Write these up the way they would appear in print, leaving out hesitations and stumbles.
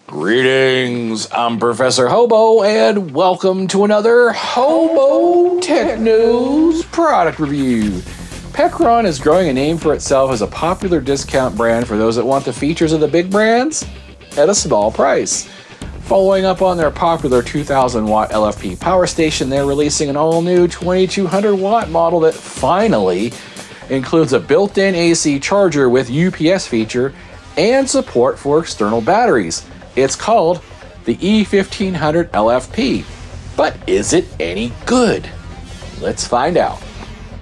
Greetings, I'm Professor Hobo, and welcome to another HOBOTECH News product review. PECRON is growing a name for itself as a popular discount brand for those that want the features of the big brands at a small price. Following up on their popular 2000 watt LFP power station, they're releasing an all-new 2200 watt model that finally includes a built-in AC charger with UPS feature and support for external batteries. It's called the E1500LFP. But is it any good? Let's find out.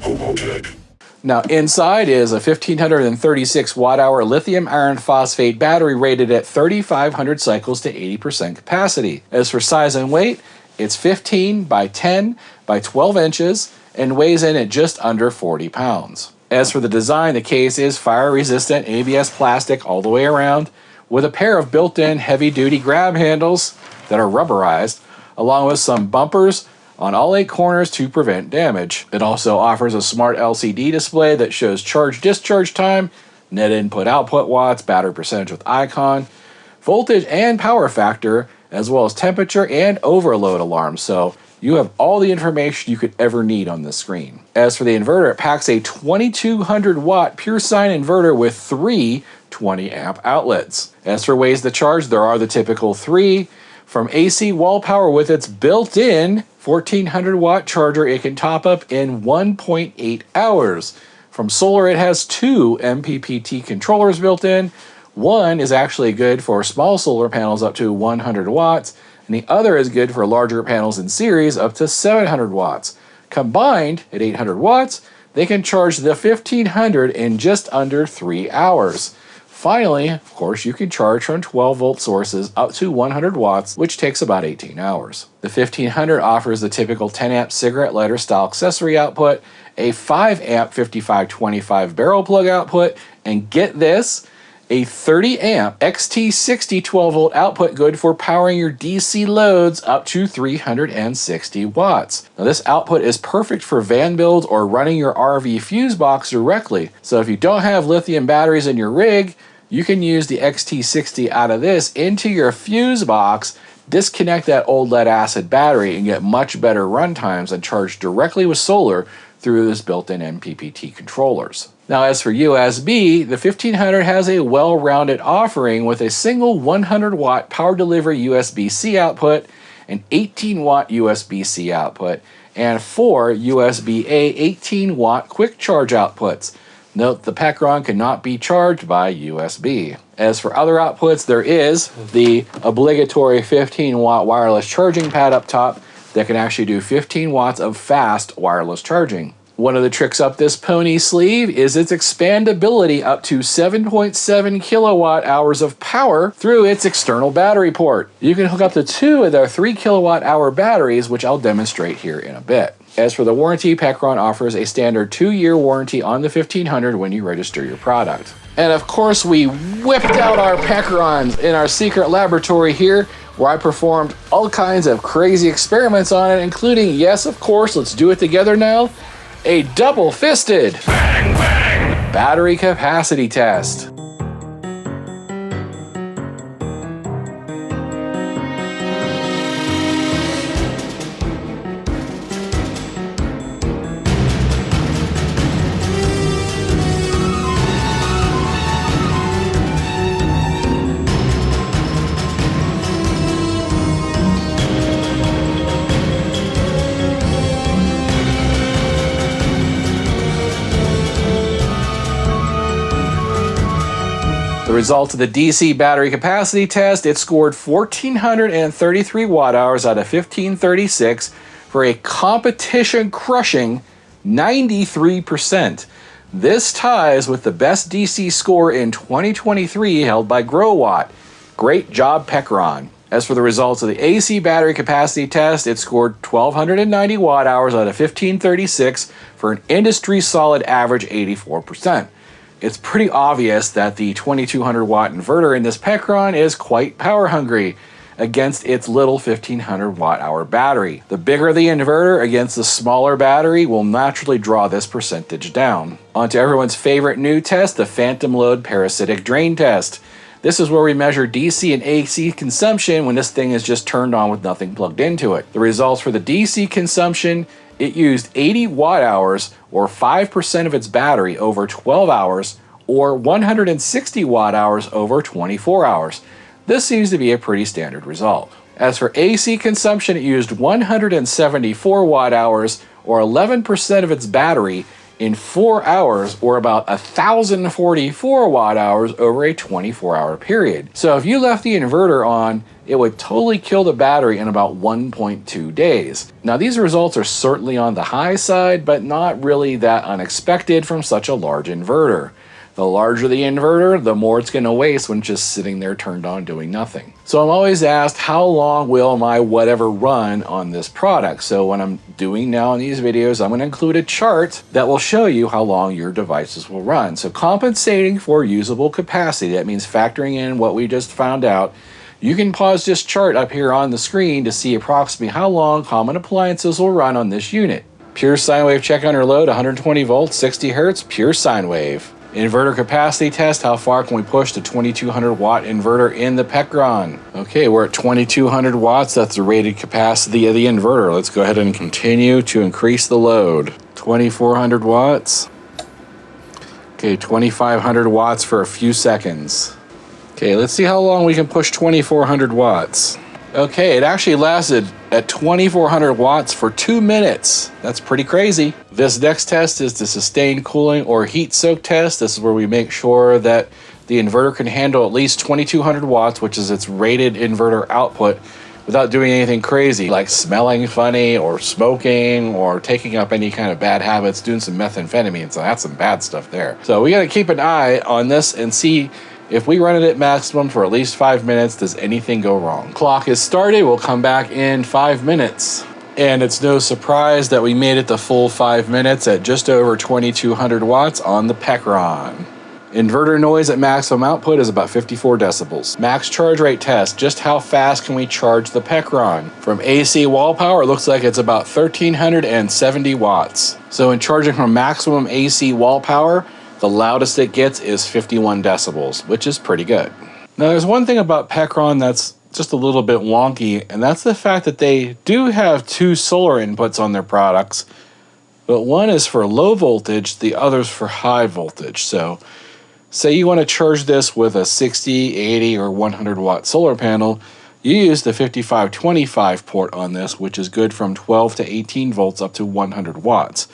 HOBOTECH. Now inside is a 1536 watt-hour lithium iron phosphate battery rated at 3500 cycles to 80% capacity. As for size and weight, it's 15 by 10 by 12 inches and weighs in at just under 40 pounds. As for the design, the case is fire-resistant ABS plastic all the way around, with a pair of built-in heavy-duty grab handles that are rubberized, along with some bumpers on all 8 corners to prevent damage. It also offers a smart LCD display that shows charge-discharge time, net input-output watts, battery percentage with icon, voltage and power factor, as well as temperature and overload alarms, so you have all the information you could ever need on this screen. As for the inverter, it packs a 2200 watt pure sine inverter with 3 20 amp outlets. As for ways to charge, there are the typical 3. From AC wall power with its built-in 1400 watt charger, it can top up in 1.8 hours. From solar, it has 2 MPPT controllers built in. One is actually good for small solar panels up to 100 watts, and the other is good for larger panels in series up to 700 watts. Combined, at 800 watts, they can charge the 1500 in just under 3 hours. Finally, of course, you can charge from 12 volt sources up to 100 watts, which takes about 18 hours. The 1500 offers the typical 10 amp cigarette lighter style accessory output, a 5 amp 5525 barrel plug output, and get this, a 30 amp XT60 12 volt output good for powering your DC loads up to 360 watts. Now this output is perfect for van builds or running your RV fuse box directly. So if you don't have lithium batteries in your rig, you can use the XT60 out of this into your fuse box, disconnect that old lead acid battery, and get much better run times and charge directly with solar through this built-in MPPT controllers. Now as for USB, the 1500 has a well-rounded offering with a single 100 watt power delivery USB-C output, an 18 watt USB-C output, and 4 USB-A 18 watt quick charge outputs. Note the PECRON cannot be charged by USB. As for other outputs, there is the obligatory 15 watt wireless charging pad up top that can actually do 15 watts of fast wireless charging. One of the tricks up this pony sleeve is its expandability up to 7.7 kilowatt hours of power through its external battery port. You can hook up to 2 of their 3 kilowatt hour batteries, which I'll demonstrate here in a bit. As for the warranty, PECRON offers a standard 2-year warranty on the 1500 when you register your product. And of course, we whipped out our PECRONs in our secret laboratory here, where I performed all kinds of crazy experiments on it, including, yes, of course, let's do it together now, a double-fisted Bang, bang. battery capacity test. The result of the DC battery capacity test, it scored 1,433 watt hours out of 1,536 for a competition-crushing 93%. This ties with the best DC score in 2023 held by GrowWatt. Great job, PECRON. As for the results of the AC battery capacity test, it scored 1,290 watt hours out of 1,536 for an industry solid average 84%. It's pretty obvious that the 2200 watt inverter in this PECRON is quite power hungry against its little 1500 watt hour battery. The bigger the inverter against the smaller battery will naturally draw this percentage down. On to everyone's favorite new test, the phantom load parasitic drain test. This is where we measure DC and AC consumption when this thing is just turned on with nothing plugged into it. The results for the DC consumption, it used 80 watt hours or 5% of its battery over 12 hours or 160 watt hours over 24 hours. This seems to be a pretty standard result. As for AC consumption, it used 174 watt hours or 11% of its battery in 4 hours, or about 1,044 watt hours over a 24-hour period. So if you left the inverter on, it would totally kill the battery in about 1.2 days. Now these results are certainly on the high side, but not really that unexpected from such a large inverter. The larger the inverter, the more it's going to waste when just sitting there turned on doing nothing. So I'm always asked, how long will my whatever run on this product? So what I'm doing now in these videos, I'm going to include a chart that will show you how long your devices will run. So compensating for usable capacity, that means factoring in what we just found out. You can pause this chart up here on the screen to see approximately how long common appliances will run on this unit. Pure sine wave check under load, 120 volts, 60 hertz, pure sine wave. Inverter capacity test, how far can we push the 2200 watt inverter in the PECRON? Okay, we're at 2200 watts, that's the rated capacity of the inverter. Let's go ahead and continue to increase the load. 2400 watts. Okay, 2500 watts for a few seconds. Okay, let's see how long we can push 2400 watts. Okay, it actually lasted at 2400 watts for 2 minutes. That's pretty crazy. This next test is the sustained cooling or heat soak test. This is where we make sure that the inverter can handle at least 2200 watts, which is its rated inverter output, without doing anything crazy like smelling funny or smoking or taking up any kind of bad habits, doing some methamphetamine. So that's some bad stuff there. So we gotta keep an eye on this and see if we run it at maximum for at least 5 minutes, does anything go wrong? Clock is started, we'll come back in 5 minutes. And it's no surprise that we made it the full 5 minutes at just over 2200 watts on the PECRON. Inverter noise at maximum output is about 54 decibels. Max charge rate test, just how fast can we charge the PECRON? From AC wall power, it looks like it's about 1370 watts. So in charging from maximum AC wall power, the loudest it gets is 51 decibels, which is pretty good. Now there's one thing about PECRON that's just a little bit wonky, and that's the fact that they do have 2 solar inputs on their products, but one is for low voltage, the other's for high voltage. So say you want to charge this with a 60, 80, or 100 watt solar panel, you use the 5525 port on this, which is good from 12 to 18 volts up to 100 watts.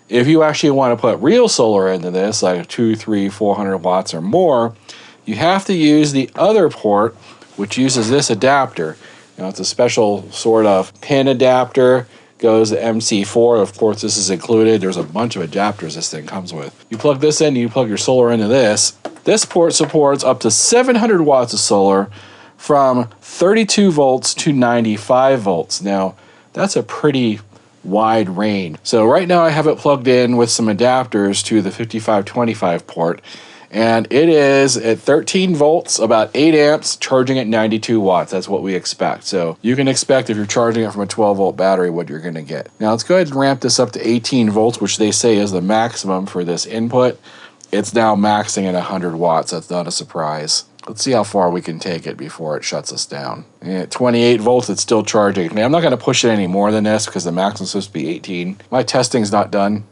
If you actually want to put real solar into this, like 200, 300, 400 watts or more, you have to use the other port, which uses this adapter. Now it's a special sort of pin adapter, goes to MC4. Of course, this is included. There's a bunch of adapters this thing comes with. You plug this in, you plug your solar into this. This port supports up to 700 watts of solar from 32 volts to 95 volts. Now, that's a pretty wide range. So right now I have it plugged in with some adapters to the 5525 port, and it is at 13 volts, about 8 amps, charging at 92 watts. That's what we expect. So you can expect, if you're charging it from a 12 volt battery, what you're going to get. Now let's go ahead and ramp this up to 18 volts, which they say is the maximum for this input. It's now maxing at 100 watts. That's not a surprise. Let's see how far we can take it before it shuts us down. And at 28 volts, it's still charging. Now, I'm not going to push it any more than this because the maximum is supposed to be 18. My testing's not done.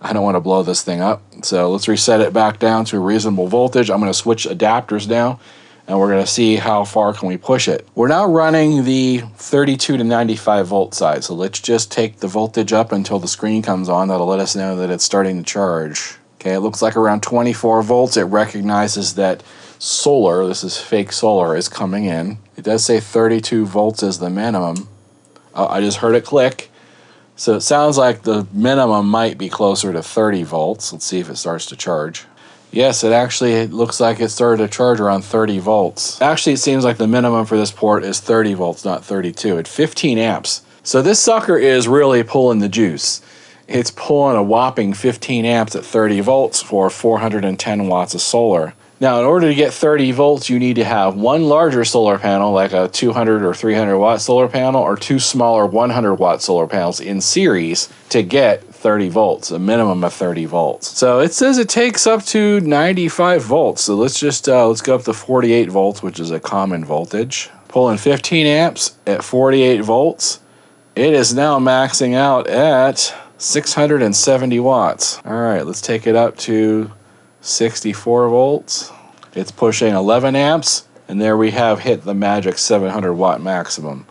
I don't want to blow this thing up. So let's reset it back down to a reasonable voltage. I'm going to switch adapters now, and we're going to see how far can we push it. We're now running the 32 to 95 volt side. So let's just take the voltage up until the screen comes on. That'll let us know that it's starting to charge. Okay, it looks like around 24 volts. It recognizes that solar, this is fake solar, is coming in. It does say 32 volts is the minimum. I just heard it click. So it sounds like the minimum might be closer to 30 volts. Let's see if it starts to charge. Yes, it looks like it started to charge around 30 volts. Actually, it seems like the minimum for this port is 30 volts, not 32, at 15 amps. So this sucker is really pulling the juice. It's pulling a whopping 15 amps at 30 volts for 410 watts of solar. Now, in order to get 30 volts, you need to have one larger solar panel, like a 200 or 300 watt solar panel, or 2 smaller 100 watt solar panels in series to get 30 volts, a minimum of 30 volts. So it says it takes up to 95 volts. So let's just, let's go up to 48 volts, which is a common voltage. Pulling 15 amps at 48 volts. It is now maxing out at 670 watts. All right, let's take it up to 64 volts. It's pushing 11 amps, and there we have hit the magic 700 watt maximum.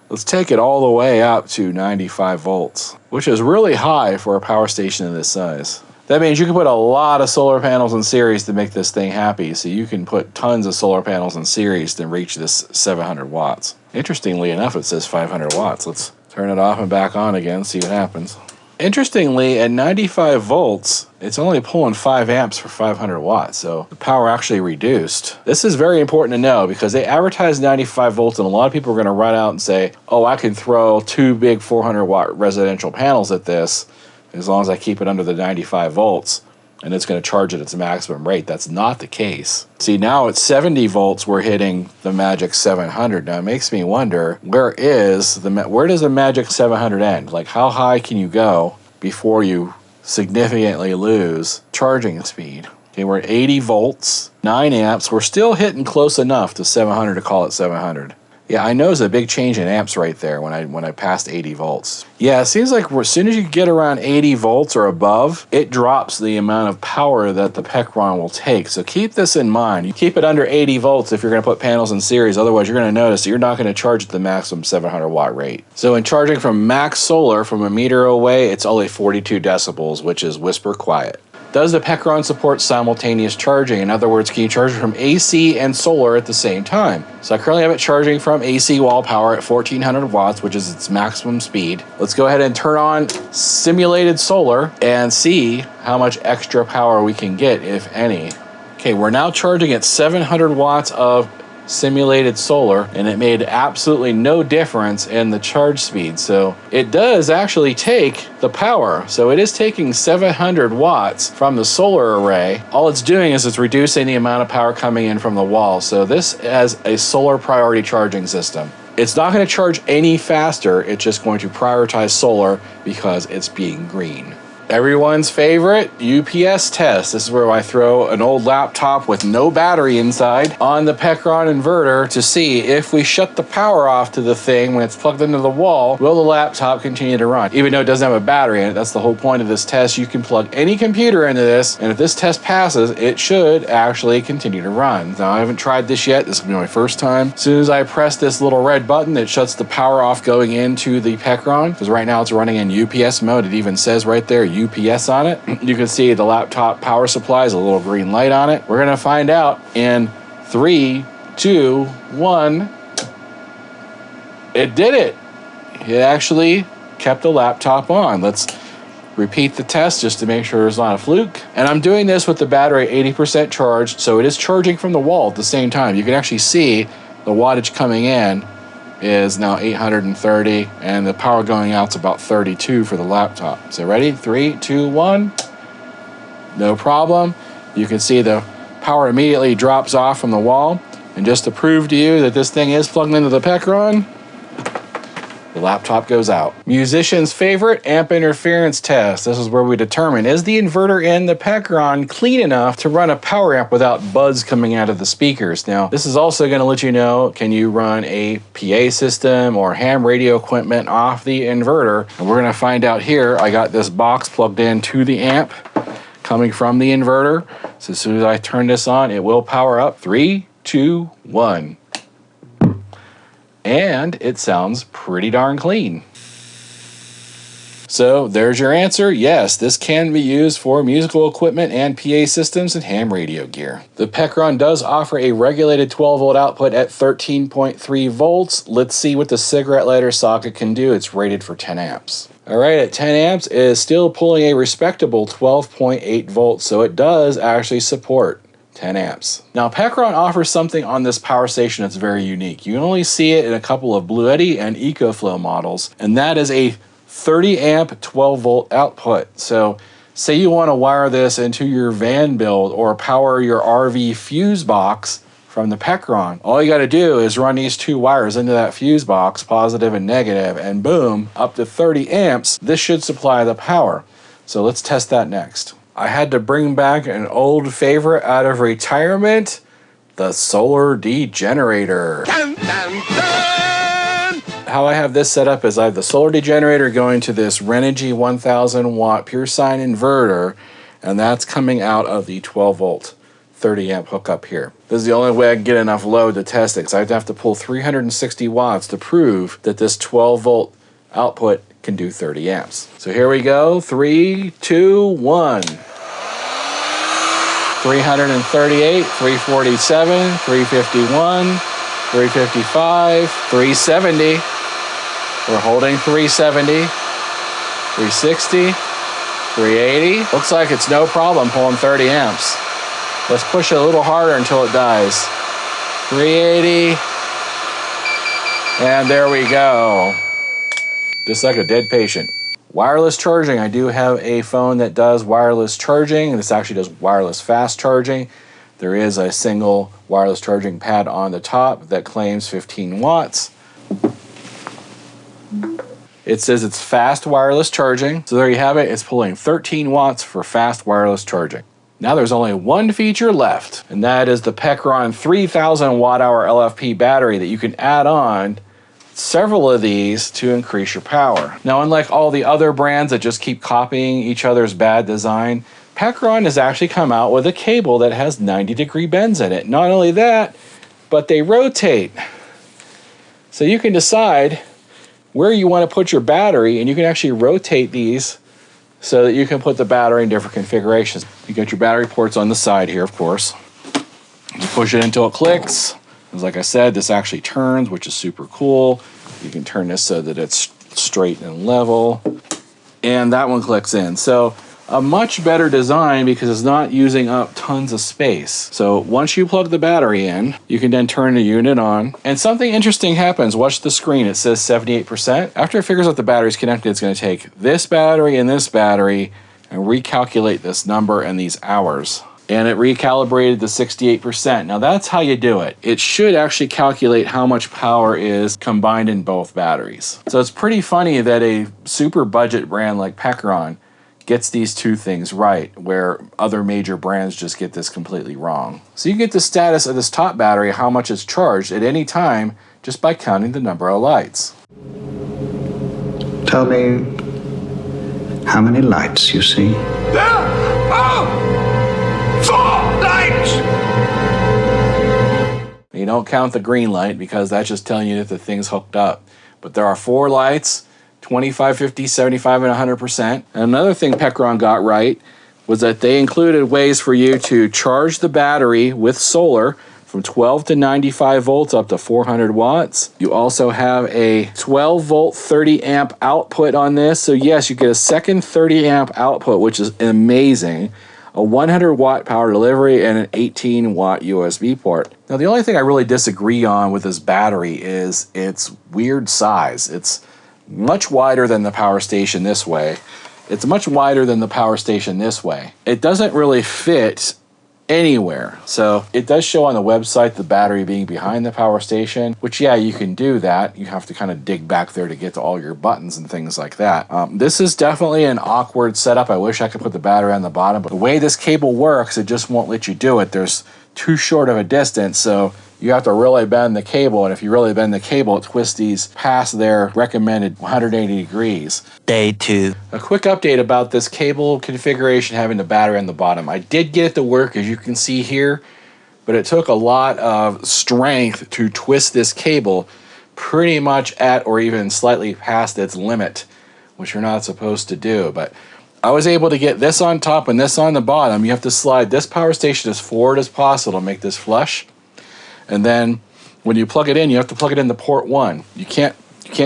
Let's take it all the way up to 95 volts, which is really high for a power station of this size. That means you can put a lot of solar panels in series to make this thing happy, so you can put tons of solar panels in series to reach this 700 watts. Interestingly enough, it says 500 watts. Let's turn it off and back on again, see what happens. Interestingly, at 95 volts, it's only pulling 5 amps for 500 watts, so the power actually reduced. This is very important to know because they advertise 95 volts, and a lot of people are going to run out and say, oh, I can throw 2 big 400 watt residential panels at this as long as I keep it under the 95 volts, and it's going to charge at its maximum rate. That's not the case. See, now at 70 volts, we're hitting the magic 700. Now, it makes me wonder, where does the magic 700 end? Like, how high can you go before you significantly lose charging speed? Okay, we're at 80 volts, 9 amps. We're still hitting close enough to 700 to call it 700. Yeah, I noticed a big change in amps right there when I passed 80 volts. Yeah, it seems like as soon as you get around 80 volts or above, it drops the amount of power that the PECRON will take. So keep this in mind. You keep it under 80 volts if you're going to put panels in series. Otherwise, you're going to notice that you're not going to charge at the maximum 700 watt rate. So in charging from max solar from a meter away, it's only 42 decibels, which is whisper quiet. Does the PECRON support simultaneous charging? In other words, can you charge from AC and solar at the same time? So I currently have it charging from AC wall power at 1400 watts, which is its maximum speed. Let's go ahead and turn on simulated solar and see how much extra power we can get, if any. Okay, we're now charging at 700 watts of simulated solar, and it made absolutely no difference in the charge speed. So it does actually take the power. So it is taking 700 watts from the solar array. All it's doing is it's reducing the amount of power coming in from the wall. So this has a solar priority charging system. It's not going to charge any faster. It's just going to prioritize solar because it's being green. Everyone's favorite UPS test. This is where I throw an old laptop with no battery inside on the PECRON inverter to see if we shut the power off to the thing when it's plugged into the wall, will the laptop continue to run? Even though it doesn't have a battery in it, that's the whole point of this test. You can plug any computer into this, and if this test passes, it should actually continue to run. Now, I haven't tried this yet. This will be my first time. As soon as I press this little red button, it shuts the power off going into the PECRON, because right now it's running in UPS mode. It even says right there, UPS on it. You can see the laptop power supply is a little green light on it. We're going to find out in 3, 2, 1. It did it. It actually kept the laptop on. Let's repeat the test just to make sure it's not a fluke. And I'm doing this with the battery 80% charged, so it is charging from the wall at the same time. You can actually see the wattage coming in is now 830, and the power going out is about 32 for the laptop. So ready? 3, 2, 1. No problem. You can see the power immediately drops off from the wall. And just to prove to you that this thing is plugged into the PECRON, the laptop goes out. Musician's favorite amp interference test. This is where we determine, is the inverter in the PECRON clean enough to run a power amp without buzz coming out of the speakers? Now, this is also going to let you know, can you run a PA system or ham radio equipment off the inverter? And we're going to find out here. I got this box plugged in to the amp coming from the inverter. So as soon as I turn this on, it will power up. 3, 2, 1. And it sounds pretty darn clean. So there's your answer. Yes, this can be used for musical equipment and PA systems and ham radio gear. The PECRON does offer a regulated 12-volt output at 13.3 volts. Let's see what the cigarette lighter socket can do. It's rated for 10 amps. All right, at 10 amps, it is still pulling a respectable 12.8 volts, so it does actually support 10 amps. Now, PECRON offers something on this power station that's very unique. You can only see it in a couple of BLUETTI and ECOFLOW models, and that is a 30 amp 12 volt output. So say you want to wire this into your van build or power your RV fuse box from the PECRON. All you got to do is run these 2 wires into that fuse box, positive and negative, and boom, up to 30 amps, this should supply the power. So let's test that next. I had to bring back an old favorite out of retirement, the solar degenerator. Dun, dun, dun! How I have this set up is I have the solar degenerator going to this Renogy 1000 watt pure sine inverter, and that's coming out of the 12 volt 30 amp hookup here. This is the only way I can get enough load to test it, because I have to pull 360 watts to prove that this 12 volt output can do 30 amps. So here we go, 3, 2, 1. 338, 347, 351, 355, 370. We're holding 370, 360, 380. Looks like it's no problem pulling 30 amps. Let's push it a little harder until it dies. 380. And there we go. Just like a dead patient. Wireless charging. I do have a phone that does wireless charging. This actually does wireless fast charging. There is a single wireless charging pad on the top that claims 15 watts. It says it's fast wireless charging. So there you have it. It's pulling 13 watts for fast wireless charging. Now there's only one feature left, and that is the PECRON 3000 watt-hour LFP battery that you can add on several of these to increase your power. Now, unlike all the other brands that just keep copying each other's bad design, PECRON has actually come out with a cable that has 90-degree bends in it. Not only that, but they rotate. So you can decide where you want to put your battery, and you can actually rotate these so that you can put the battery in different configurations. You got your battery ports on the side here, of course. You push it until it clicks. As like I said, this actually turns, which is super cool. You can turn this so that it's straight and level. And that one clicks in. So a much better design because it's not using up tons of space. So once you plug the battery in, you can then turn the unit on. And something interesting happens. Watch the screen. It says 78%. After it figures out the battery's connected, it's going to take this battery and recalculate this number and these hours. And it recalibrated to 68%. Now that's how you do it. It should actually calculate how much power is combined in both batteries. So it's pretty funny that a super budget brand like PECRON gets these two things right, where other major brands just get this completely wrong. So you get the status of this top battery, how much it's charged at any time, just by counting the number of lights. Tell me how many lights you see. There are 4 lights! You don't count the green light because that's just telling you that the thing's hooked up. But there are 4 lights, 25, 50, 75, and 100%. And another thing PECRON got right was that they included ways for you to charge the battery with solar from 12 to 95 volts up to 400 watts. You also have a 12 volt 30 amp output on this. So yes, you get a second 30 amp output, which is amazing. A 100 watt power delivery and an 18 watt USB port. Now the only thing I really disagree on with this battery is its weird size. It's much wider than the power station this way. It's much wider than the power station this way. It doesn't really fit anywhere. So it does show on the website the battery being behind the power station, which yeah, you can do that. You have to kind of dig back there to get to all your buttons and things like that. This is definitely an awkward setup. I wish I could put the battery on the bottom, but the way this cable works, it just won't let you do it. There's too short of a distance, so you have to really bend the cable, and if you really bend the cable, it twists these past their recommended 180 degrees. Day 2. A quick update about this cable configuration having the battery on the bottom. I did get it to work, as you can see here, but it took a lot of strength to twist this cable pretty much at or even slightly past its limit, which you're not supposed to do. But I was able to get this on top and this on the bottom. You have to slide this power station as forward as possible to make this flush. And then when you plug it in, you have to plug it into port 1. You can't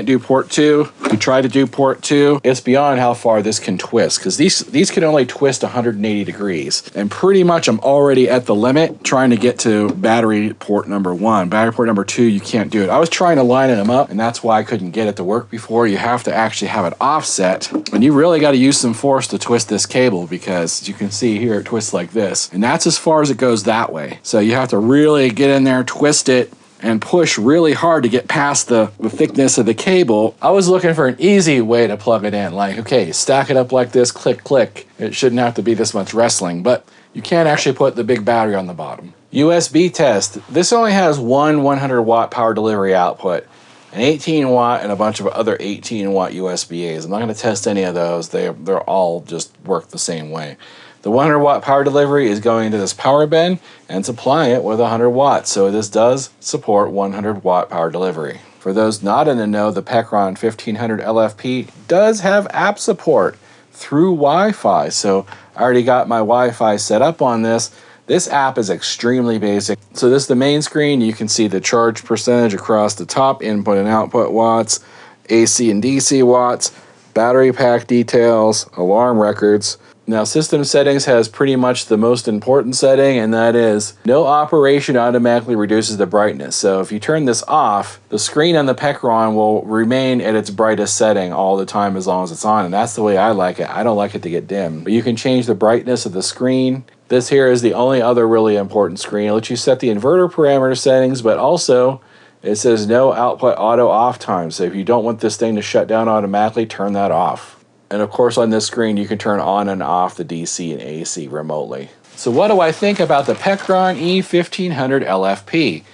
do port 2. You try to do port 2, it's beyond how far this can twist, because these can only twist 180 degrees. And pretty much I'm already at the limit trying to get to battery port number 1. Battery port number 2, you can't do it. I was trying to line them up, and that's why I couldn't get it to work before. You have to actually have it offset, and you really got to use some force to twist this cable, because as you can see here, it twists like this. And that's as far as it goes that way. So you have to really get in there, twist it, and push really hard to get past the thickness of the cable. I was looking for an easy way to plug it in. Like, okay, stack it up like this, click, click. It shouldn't have to be this much wrestling, but you can actually put the big battery on the bottom. USB test. This only has one 100 watt power delivery output, an 18 watt and a bunch of other 18 watt USB-As. I'm not going to test any of those. They're all just work the same way. The 100 watt power delivery is going into this power bin and supplying it with 100 watts. So this does support 100 watt power delivery. For those not in the know, the PECRON 1500 LFP does have app support through Wi-Fi. So I already got my Wi-Fi set up on this. This app is extremely basic. So this is the main screen. You can see the charge percentage across the top, input and output watts, AC and DC watts, battery pack details, alarm records. Now, system settings has pretty much the most important setting, and that is no operation automatically reduces the brightness. So if you turn this off, the screen on the PECRON will remain at its brightest setting all the time as long as it's on, and that's the way I like it. I don't like it to get dim. But you can change the brightness of the screen. This here is the only other really important screen. It lets you set the inverter parameter settings, but also it says no output auto off time. So if you don't want this thing to shut down automatically, turn that off. And of course on this screen you can turn on and off the DC and AC remotely. So what do I think about the PECRON E1500 LFP?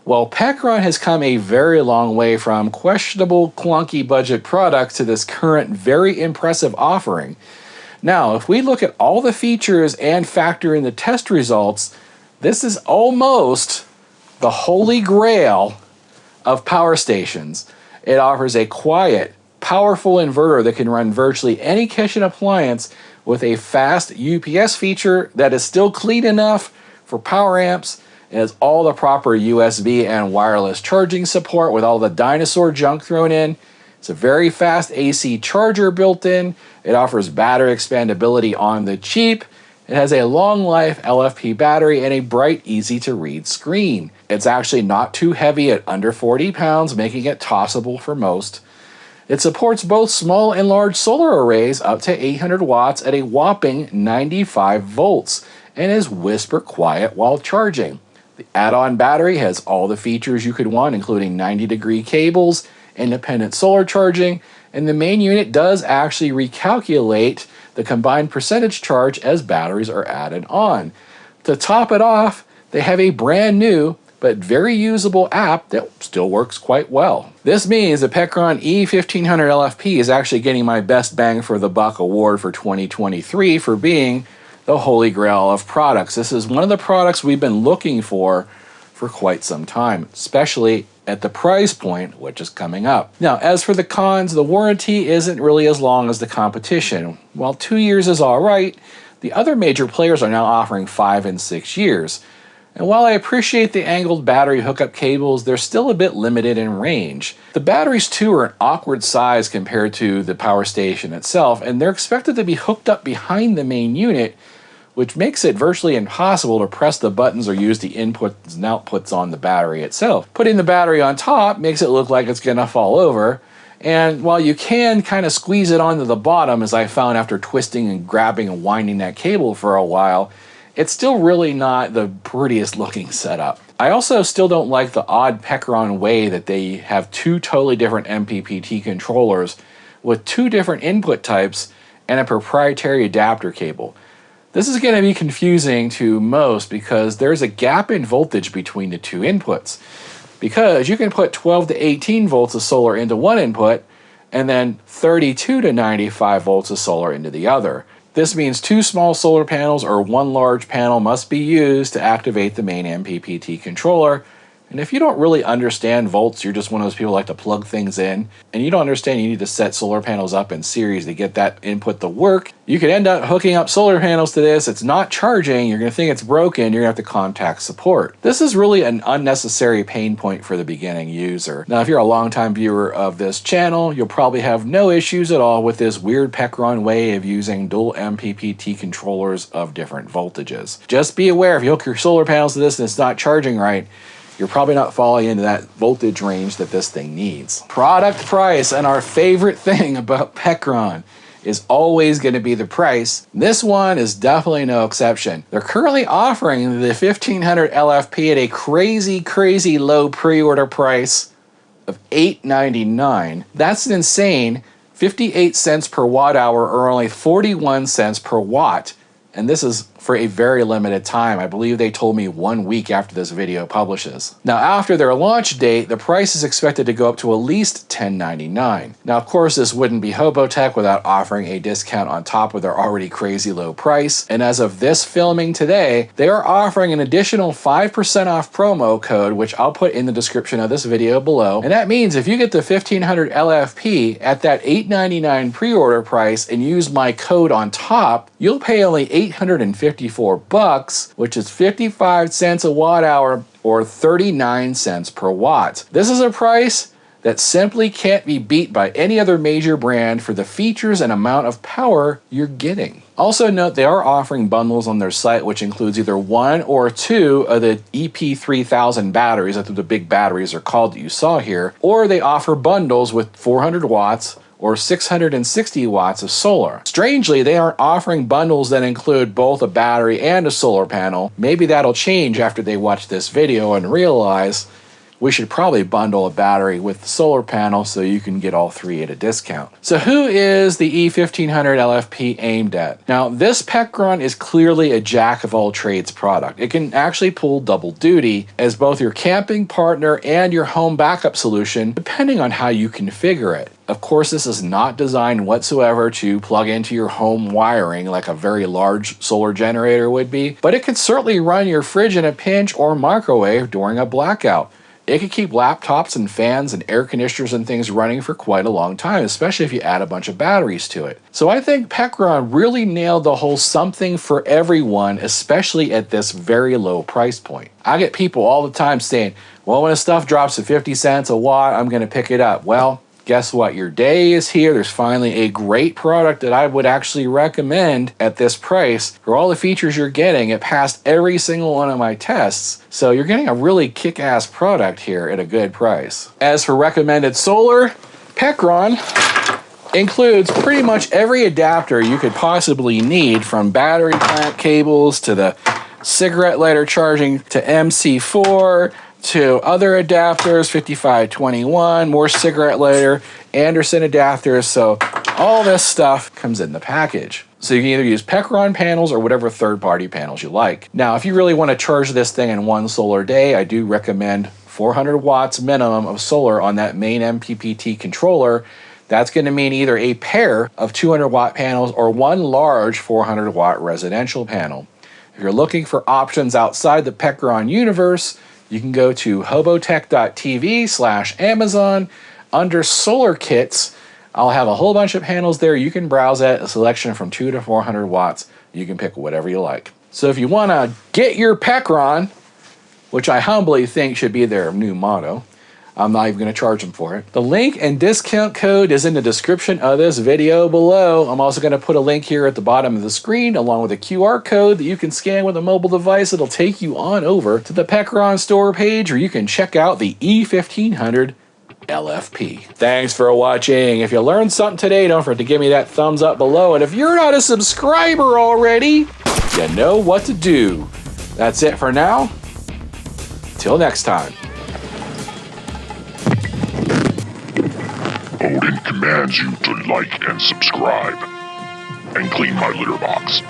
Well, PECRON has come a very long way from questionable, clunky budget products to this current very impressive offering. Now, if we look at all the features and factor in the test results, this is almost the holy grail of power stations. It offers a quiet, powerful inverter that can run virtually any kitchen appliance with a fast UPS feature that is still clean enough for power amps. It has all the proper USB and wireless charging support with all the dinosaur junk thrown in. It's a very fast AC charger built in. It offers battery expandability on the cheap. It has a long life LFP battery and a bright, easy to read screen. It's actually not too heavy at under 40 pounds, making it tossable for most. It supports both small and large solar arrays up to 800 watts at a whopping 95 volts and is whisper quiet while charging. The add-on battery has all the features you could want, including 90-degree cables, independent solar charging, and the main unit does actually recalculate the combined percentage charge as batteries are added on. To top it off, they have a brand new but very usable app that still works quite well. This means the PECRON E1500 LFP is actually getting my Best Bang for the Buck award for 2023 for being the holy grail of products. This is one of the products we've been looking for quite some time, especially at the price point, which is coming up. Now, as for the cons, the warranty isn't really as long as the competition. While 2 years is all right, the other major players are now offering 5 and 6 years. And while I appreciate the angled battery hookup cables, they're still a bit limited in range. The batteries too are an awkward size compared to the power station itself, and they're expected to be hooked up behind the main unit, which makes it virtually impossible to press the buttons or use the inputs and outputs on the battery itself. Putting the battery on top makes it look like it's gonna fall over, and while you can kind of squeeze it onto the bottom, as I found after twisting and grabbing and winding that cable for a while, it's still really not the prettiest looking setup. I also still don't like the odd PECRON way that they have 2 totally different MPPT controllers with 2 different input types and a proprietary adapter cable. This is going to be confusing to most because there's a gap in voltage between the 2 inputs. Because you can put 12 to 18 volts of solar into one input and then 32 to 95 volts of solar into the other. This means 2 small solar panels or 1 large panel must be used to activate the main MPPT controller. And if you don't really understand volts, you're just one of those people who like to plug things in, and you don't understand you need to set solar panels up in series to get that input to work, you could end up hooking up solar panels to this. It's not charging, you're going to think it's broken, you're going to have to contact support. This is really an unnecessary pain point for the beginning user. Now, if you're a longtime viewer of this channel, you'll probably have no issues at all with this weird PECRON way of using dual MPPT controllers of different voltages. Just be aware, if you hook your solar panels to this and it's not charging right, you're probably not falling into that voltage range that this thing needs. Product price, and our favorite thing about PECRON. is always going to be the price. This one is definitely no exception. They're currently offering the 1500 LFP at a crazy, crazy low pre-order price of $8.99. That's an insane 58 cents per watt hour, or only 41 cents per watt. And this is for a very limited time. I believe they told me 1 week after this video publishes. Now, after their launch date, the price is expected to go up to at least $10.99. Now, of course, this wouldn't be HOBOTECH without offering a discount on top of their already crazy low price. And as of this filming today, they are offering an additional 5% off promo code, which I'll put in the description of this video below. And that means if you get the 1500 LFP at that $8.99 pre-order price and use my code on top, you'll pay only $854, which is 55 cents a watt hour, or 39 cents per watt. This is a price that simply can't be beat by any other major brand for the features and amount of power you're getting. Also note they are offering bundles on their site, which includes either 1 or 2 of the EP3000 batteries, that's what the big batteries are called that you saw here, or they offer bundles with 400 watts or 660 watts of solar. Strangely, they aren't offering bundles that include both a battery and a solar panel. Maybe that'll change after they watch this video and realize we should probably bundle a battery with the solar panel so you can get all three at a discount. So who is the E1500 LFP aimed at? Now, this PECRON is clearly a jack of all trades product. It can actually pull double duty as both your camping partner and your home backup solution, depending on how you configure it. Of course, this is not designed whatsoever to plug into your home wiring like a very large solar generator would be, but it can certainly run your fridge in a pinch or microwave during a blackout. It could keep laptops and fans and air conditioners and things running for quite a long time, especially if you add a bunch of batteries to it. So I think PECRON really nailed the whole something for everyone, especially at this very low price point. I get people all the time saying, well, when the stuff drops to 50 cents a watt, I'm going to pick it up. Well, guess what? Your day is here. There's finally a great product that I would actually recommend at this price. For all the features you're getting, it passed every single one of my tests. So you're getting a really kick-ass product here at a good price. As for recommended solar, PECRON includes pretty much every adapter you could possibly need, from battery clamp cables to the cigarette lighter charging to MC4 to other adapters, 5521, more cigarette lighter, Anderson adapters, so all this stuff comes in the package. So you can either use PECRON panels or whatever third-party panels you like. Now, if you really want to charge this thing in one solar day, I do recommend 400 watts minimum of solar on that main MPPT controller. That's going to mean either a pair of 200 watt panels or one large 400 watt residential panel. If you're looking for options outside the PECRON universe, you can go to hobotech.tv/Amazon. Under solar kits, I'll have a whole bunch of panels there. You can browse at a selection from 200 to 400 watts. You can pick whatever you like. So if you want to get your PECRON, which I humbly think should be their new motto, I'm not even going to charge them for it. The link and discount code is in the description of this video below. I'm also going to put a link here at the bottom of the screen along with a QR code that you can scan with a mobile device. It'll take you on over to the PECRON store page, where you can check out the E1500 LFP. Thanks for watching. If you learned something today, don't forget to give me that thumbs up below. And if you're not a subscriber already, you know what to do. That's it for now. Till next time. Odin commands you to like and subscribe, and clean my litter box.